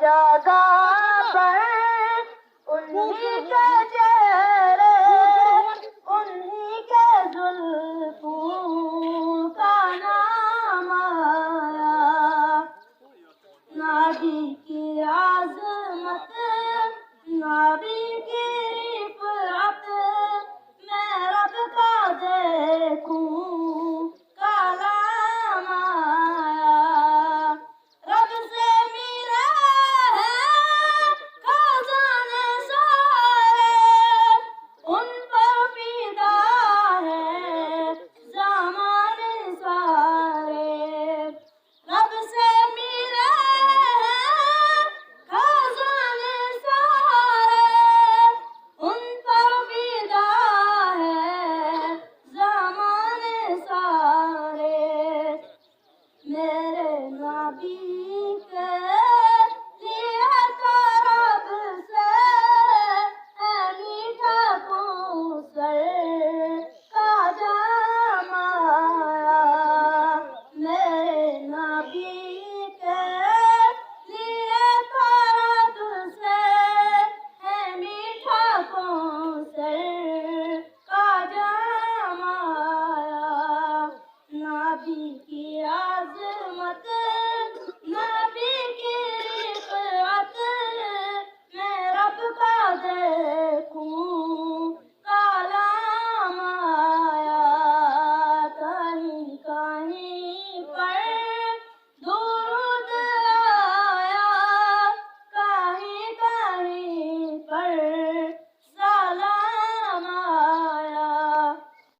جگہ پر انہی کے چہرے انہی کے زلفوں کا نام آیا نبی کی عظمت نبی کی رفعت میں رب کا دیکھوں کلام آیا رب سے ملے ہیں خزانے سارے ان پر فدا ہے زمانے سارے رب سے ملے ہیں خزانے سارے ان پر فدا ہے زمانے سارے میرے نبی